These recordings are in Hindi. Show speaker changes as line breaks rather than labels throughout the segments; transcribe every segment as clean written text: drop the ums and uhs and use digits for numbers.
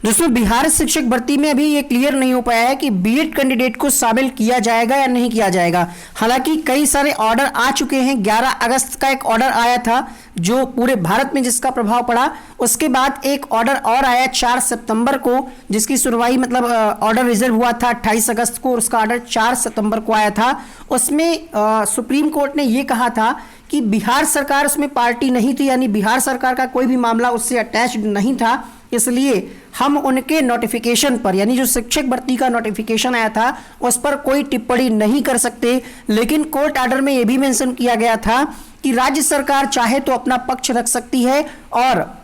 दोस्तों, बिहार शिक्षक भर्ती में अभी ये क्लियर नहीं हो पाया है कि बीएड कैंडिडेट को शामिल किया जाएगा या नहीं किया जाएगा। हालांकि कई सारे ऑर्डर आ चुके हैं। 11 अगस्त का एक ऑर्डर आया था जो पूरे भारत में जिसका प्रभाव पड़ा। उसके बाद एक ऑर्डर और आया 4 सितंबर को, जिसकी सुनवाई मतलब ऑर्डर रिजर्व हुआ था 28 अगस्त को, और उसका ऑर्डर 4 सितंबर को आया था। उसमें सुप्रीम कोर्ट ने ये कहा था कि बिहार सरकार उसमें पार्टी नहीं थी, यानी बिहार सरकार का कोई भी मामला उससे अटैच्ड नहीं था, इसलिए हम उनके नोटिफिकेशन पर, यानी जो शिक्षक भर्ती का नोटिफिकेशन आया था उस पर कोई टिप्पणी नहीं कर सकते। लेकिन कोर्ट ऑर्डर में यह भी मेंशन किया गया था कि राज्य सरकार चाहे तो अपना पक्ष रख सकती है, और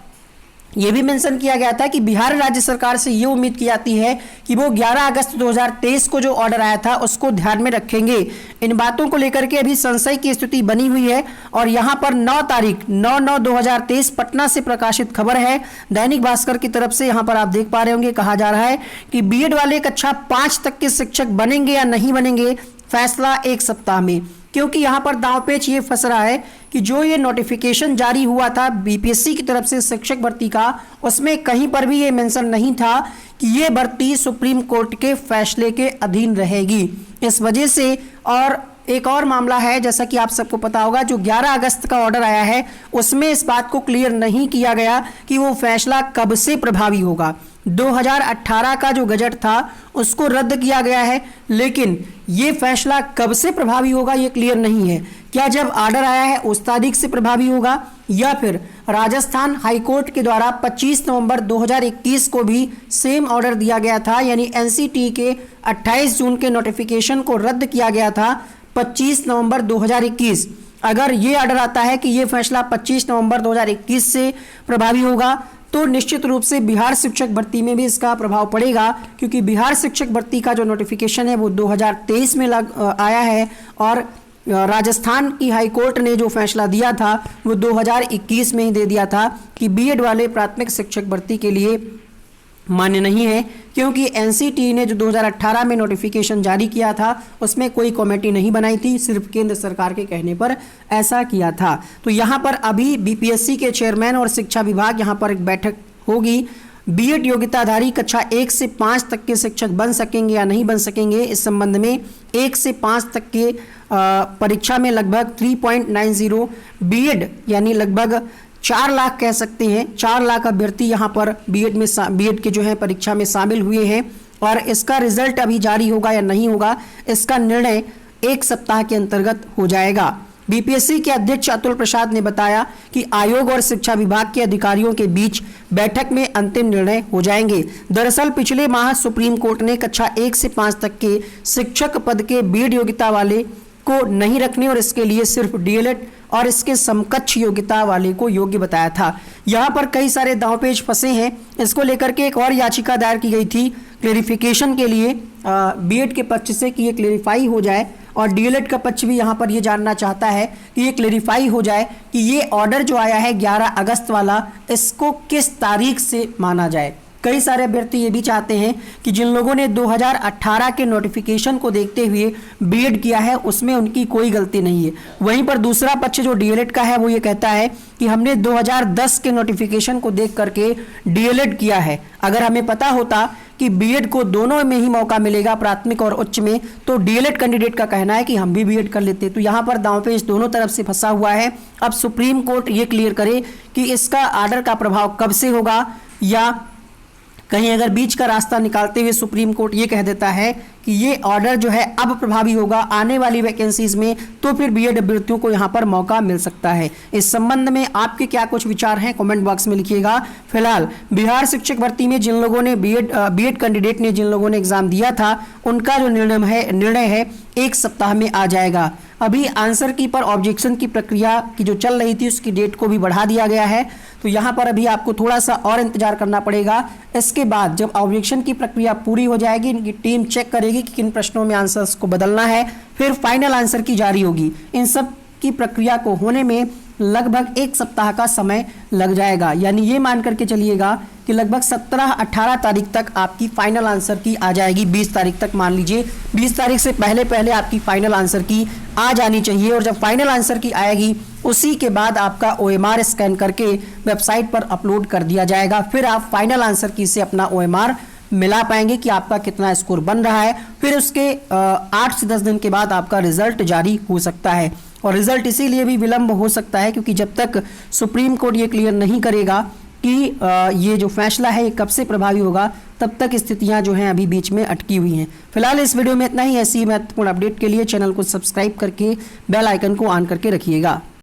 यह भी मेंशन किया गया था कि बिहार राज्य सरकार से यह उम्मीद की जाती है कि वो 11 अगस्त 2023 को जो ऑर्डर आया था उसको ध्यान में रखेंगे। इन बातों को लेकर के अभी संशय की स्थिति बनी हुई है। और यहां पर 9 तारीख 9/9/2023 पटना से प्रकाशित खबर है, दैनिक भास्कर की तरफ से। यहां पर आप देख पा रहे होंगे, कहा जा रहा है कि बीएड वाले कक्षा 5 तक के शिक्षक बनेंगे या नहीं बनेंगे, फैसला 1 सप्ताह में। क्योंकि यहां पर दांवपेच ये फंस रहा है कि जो ये नोटिफिकेशन जारी हुआ था बीपीएससी की तरफ से शिक्षक भर्ती का, उसमें कहीं पर भी ये मेंशन नहीं था कि ये भर्ती सुप्रीम कोर्ट के फैसले के अधीन रहेगी। इस वजह से, और एक और मामला है, जैसा कि आप सबको पता होगा, जो 11 अगस्त का ऑर्डर आया है उसमें इस बात को क्लियर नहीं किया गया कि वो फैसला कब से प्रभावी होगा। 2018 का जो गजट था उसको रद्द किया गया है, लेकिन ये फैसला कब से प्रभावी होगा ये क्लियर नहीं है। क्या जब ऑर्डर आया है उस तारीख से प्रभावी होगा, या फिर राजस्थान हाईकोर्ट के द्वारा 25 नवंबर 2021 को भी सेम ऑर्डर दिया गया था, यानी एनसीटी के 28 जून के नोटिफिकेशन को रद्द किया गया था 25 नवंबर 2021। अगर ये ऑर्डर आता है कि ये फैसला 25 नवंबर 2021 से प्रभावी होगा तो निश्चित रूप से बिहार शिक्षक भर्ती में भी इसका प्रभाव पड़ेगा, क्योंकि बिहार शिक्षक भर्ती का जो नोटिफिकेशन है वो 2023 में आया है, और राजस्थान की हाईकोर्ट ने जो फैसला दिया था वो 2021 में ही दे दिया था कि बीएड वाले प्राथमिक शिक्षक भर्ती के लिए मान्य नहीं है, क्योंकि एनसीटी ने जो 2018 में नोटिफिकेशन जारी किया था उसमें कोई कमेटी नहीं बनाई थी, सिर्फ केंद्र सरकार के कहने पर ऐसा किया था। तो यहाँ पर अभी बीपीएससी के चेयरमैन और शिक्षा विभाग यहाँ पर एक बैठक होगी। बीएड योग्यताधारी कक्षा 1 से 5 तक के शिक्षक बन सकेंगे या नहीं बन सकेंगे, इस संबंध में 1 से 5 तक के परीक्षा में लगभग 3.90 बीएड यानी लगभग 4 लाख कह सकते हैं, 4 लाख अभ्यर्थी यहाँ पर बीएड के जो है परीक्षा में शामिल हुए हैं। और इसका रिजल्ट अभी जारी होगा या नहीं होगा, इसका निर्णय 1 सप्ताह के अंतर्गत हो जाएगा। बीपीएससी के अध्यक्ष अतुल प्रसाद ने बताया कि आयोग और शिक्षा विभाग के अधिकारियों के बीच बैठक में अंतिम निर्णय हो जाएंगे। दरअसल पिछले माह सुप्रीम कोर्ट ने कक्षा 1 से 5 तक के शिक्षक पद के बीएड योग्यता वाले को नहीं रखने और इसके लिए सिर्फ डीएलएड और इसके समकक्ष योग्यता वाले को योग्य बताया था। यहाँ पर कई सारे दांवपेच फंसे हैं। इसको लेकर के एक और याचिका दायर की गई थी क्लेरिफिकेशन के लिए बीएड के पक्ष से कि ये क्लेरिफाई हो जाए, और डीएलएड का पक्ष भी यहाँ पर ये जानना चाहता है कि ये क्लेरिफाई हो जाए कि ये ऑर्डर जो आया है 11 अगस्त वाला, इसको किस तारीख से माना जाए। कई सारे अभ्यर्थी ये भी चाहते हैं कि जिन लोगों ने 2018 के नोटिफिकेशन को देखते हुए बीएड किया है उसमें उनकी कोई गलती नहीं है। वहीं पर दूसरा पक्ष जो डीएलएड का है वो ये कहता है कि हमने 2010 के नोटिफिकेशन को देख करके डीएलएड किया है। अगर हमें पता होता कि बीएड को दोनों में ही मौका मिलेगा, प्राथमिक और उच्च में, तो डीएलएड कैंडिडेट का कहना है कि हम भी बीएड कर लेते। तो यहाँ पर दांवपेच दोनों तरफ से फंसा हुआ है। अब सुप्रीम कोर्ट ये क्लियर करे कि इसका ऑर्डर का प्रभाव कब से होगा, या कहीं अगर बीच का रास्ता निकालते हुए सुप्रीम कोर्ट ये कह देता है कि ये ऑर्डर जो है अब प्रभावी होगा आने वाली वैकेंसीज में, तो फिर बीएड अभ्यर्थियों को यहाँ पर मौका मिल सकता है। इस संबंध में आपके क्या कुछ विचार हैं कमेंट बॉक्स में लिखिएगा। फिलहाल बिहार शिक्षक भर्ती में जिन लोगों ने बीएड कैंडिडेट ने जिन लोगों ने एग्जाम दिया था उनका जो निर्णय है 1 सप्ताह में आ जाएगा। अभी आंसर की पर ऑब्जेक्शन की प्रक्रिया की जो चल रही थी उसकी डेट को भी बढ़ा दिया गया है, तो यहाँ पर अभी आपको थोड़ा सा और इंतजार करना पड़ेगा। इसके बाद जब ऑब्जेक्शन की प्रक्रिया पूरी हो जाएगी, इनकी टीम चेक करेगी कि किन प्रश्नों में आंसर्स को बदलना है, फिर फाइनल आंसर की जारी होगी। इन सब की प्रक्रिया को होने में लगभग 1 सप्ताह का समय लग जाएगा, यानी ये मान करके चलिएगा कि लगभग 17-18 तारीख तक आपकी फाइनल आंसर की आ जाएगी। 20 तारीख तक मान लीजिए, 20 तारीख से पहले आपकी फाइनल आंसर की आ जानी चाहिए, और जब फाइनल आंसर की आएगी उसी के बाद आपका OMR स्कैन करके वेबसाइट पर अपलोड कर दिया जाएगा। फिर आप फाइनल आंसर की से अपना OMR मिला पाएंगे कि आपका कितना स्कोर बन रहा है। फिर उसके 8 से 10 दिन के बाद आपका रिजल्ट जारी हो सकता है। और रिजल्ट इसीलिए भी विलंब हो सकता है क्योंकि जब तक सुप्रीम कोर्ट ये क्लियर नहीं करेगा कि ये जो फैसला है ये कब से प्रभावी होगा, तब तक स्थितियां जो हैं अभी बीच में अटकी हुई हैं। फिलहाल इस वीडियो में इतना ही। ऐसी महत्वपूर्ण अपडेट के लिए चैनल को सब्सक्राइब करके बेल आइकन को ऑन करके रखिएगा।